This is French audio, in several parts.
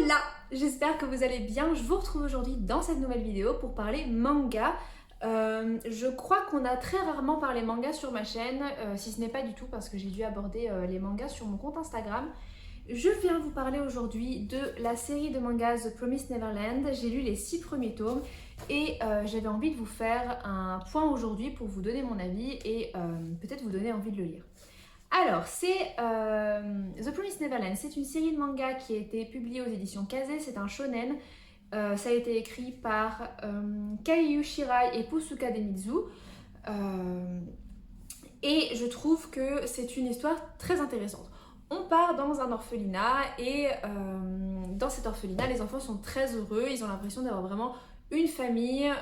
Hola! J'espère que vous allez bien. Je vous retrouve aujourd'hui dans cette nouvelle vidéo pour parler manga. Je crois qu'on a très rarement parlé manga sur ma chaîne, si ce n'est pas du tout parce que j'ai dû aborder les mangas sur mon compte Instagram. Je viens vous parler aujourd'hui de la série de mangas The Promised Neverland. J'ai lu les 6 premiers tomes et j'avais envie de vous faire un point aujourd'hui pour vous donner mon avis et peut-être vous donner envie de le lire. Alors, c'est The Promised Neverland, c'est une série de mangas qui a été publiée aux éditions Kazé, c'est un shonen. Ça a été écrit par Keiyu Shirai et Posuka Demizu. Et je trouve que c'est une histoire très intéressante. On part dans un orphelinat et dans cet orphelinat, les enfants sont très heureux, ils ont l'impression d'avoir vraiment une famille.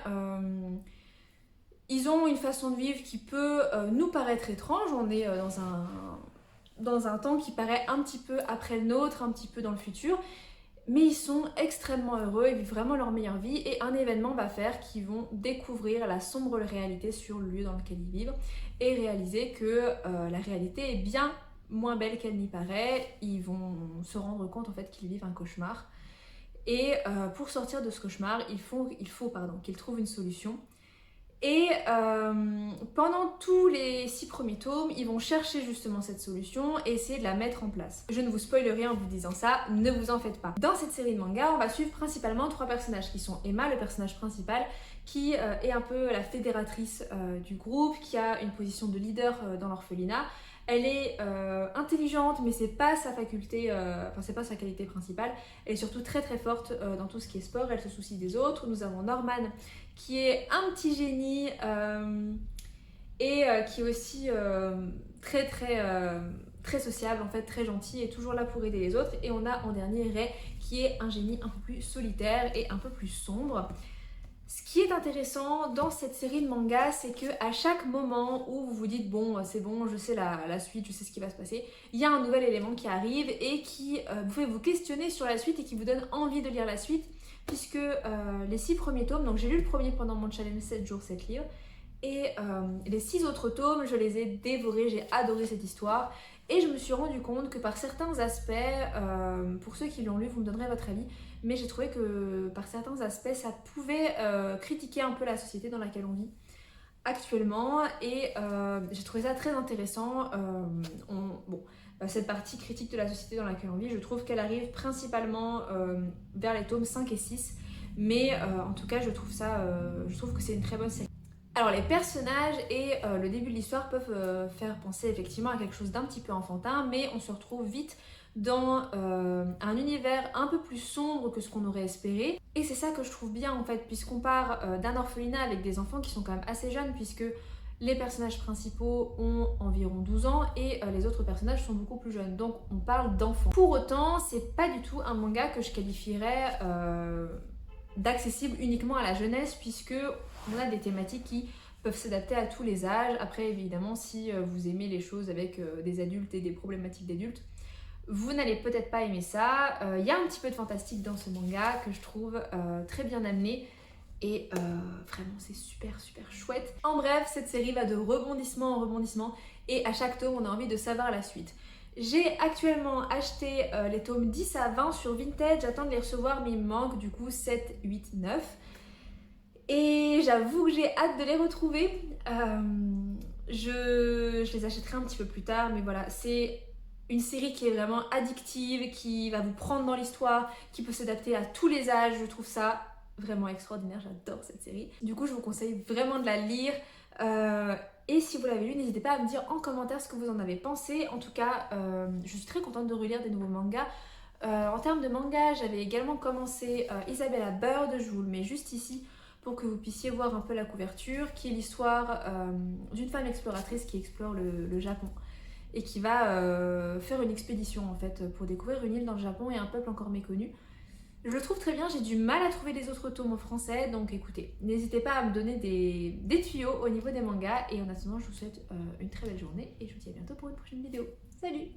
Ils ont une façon de vivre qui peut nous paraître étrange. On est dans un temps qui paraît un petit peu après le nôtre, un petit peu dans le futur. Mais ils sont extrêmement heureux, ils vivent vraiment leur meilleure vie. Et un événement va faire qu'ils vont découvrir la sombre réalité sur le lieu dans lequel ils vivent. Et réaliser que la réalité est bien moins belle qu'elle n'y paraît. Ils vont se rendre compte en fait qu'ils vivent un cauchemar. Et pour sortir de ce cauchemar, il faut qu'ils trouvent une solution. Et pendant tous les 6 premiers tomes, ils vont chercher justement cette solution et essayer de la mettre en place. Je ne vous spoile rien en vous disant ça, ne vous en faites pas. Dans cette série de mangas, on va suivre principalement 3 personnages qui sont Emma, le personnage principal, qui est un peu la fédératrice du groupe, qui a une position de leader dans l'orphelinat. Elle est intelligente, mais c'est pas sa faculté, c'est pas sa qualité principale. Elle est surtout très très forte dans tout ce qui est sport, elle se soucie des autres. Nous avons Norman qui est un petit génie et qui est aussi très sociable, en fait très gentil et toujours là pour aider les autres. Et on a en dernier Ray qui est un génie un peu plus solitaire et un peu plus sombre. Ce qui est intéressant dans cette série de mangas, c'est qu'à chaque moment où vous vous dites bon, c'est bon, je sais la suite, je sais ce qui va se passer, il y a un nouvel élément qui arrive et qui vous fait vous questionner sur la suite et qui vous donne envie de lire la suite, puisque les 6 premiers tomes, donc j'ai lu le premier pendant mon challenge 7 jours 7 livres, et les 6 autres tomes, je les ai dévorés, j'ai adoré cette histoire. Et je me suis rendu compte que par certains aspects, pour ceux qui l'ont lu, vous me donnerez votre avis, mais j'ai trouvé que par certains aspects, ça pouvait critiquer un peu la société dans laquelle on vit actuellement. Et j'ai trouvé ça très intéressant. Cette partie critique de la société dans laquelle on vit, je trouve qu'elle arrive principalement vers les tomes 5 et 6. Mais en tout cas, je trouve que c'est une très bonne série. Alors les personnages et le début de l'histoire peuvent faire penser effectivement à quelque chose d'un petit peu enfantin, mais on se retrouve vite dans un univers un peu plus sombre que ce qu'on aurait espéré. Et c'est ça que je trouve bien en fait, puisqu'on part d'un orphelinat avec des enfants qui sont quand même assez jeunes, puisque les personnages principaux ont environ 12 ans et les autres personnages sont beaucoup plus jeunes, donc on parle d'enfants. Pour autant, c'est pas du tout un manga que je qualifierais d'accessible uniquement à la jeunesse, puisque on a des thématiques qui peuvent s'adapter à tous les âges. Après évidemment, si vous aimez les choses avec des adultes et des problématiques d'adultes, vous n'allez peut-être pas aimer ça. Il y a un petit peu de fantastique dans ce manga que je trouve très bien amené et vraiment c'est super chouette. En bref, cette série va de rebondissement en rebondissement et à chaque tome on a envie de savoir la suite. J'ai actuellement acheté les tomes 10 à 20 sur Vinted, j'attends de les recevoir mais il me manque du coup 7, 8, 9. Et j'avoue que j'ai hâte de les retrouver. Je les achèterai un petit peu plus tard, mais voilà, c'est une série qui est vraiment addictive, qui va vous prendre dans l'histoire, qui peut s'adapter à tous les âges. Je trouve ça vraiment extraordinaire, j'adore cette série. Du coup, je vous conseille vraiment de la lire. Et si vous l'avez lu, n'hésitez pas à me dire en commentaire ce que vous en avez pensé. En tout cas, je suis très contente de relire des nouveaux mangas. En termes de manga, j'avais également commencé Isabella Bird, je vous le mets juste ici pour que vous puissiez voir un peu la couverture, qui est l'histoire d'une femme exploratrice qui explore le Japon et qui va faire une expédition en fait pour découvrir une île dans le Japon et un peuple encore méconnu. Je le trouve très bien, j'ai du mal à trouver les autres tomes en français, donc écoutez, n'hésitez pas à me donner des tuyaux au niveau des mangas et en attendant je vous souhaite une très belle journée et je vous dis à bientôt pour une prochaine vidéo. Salut!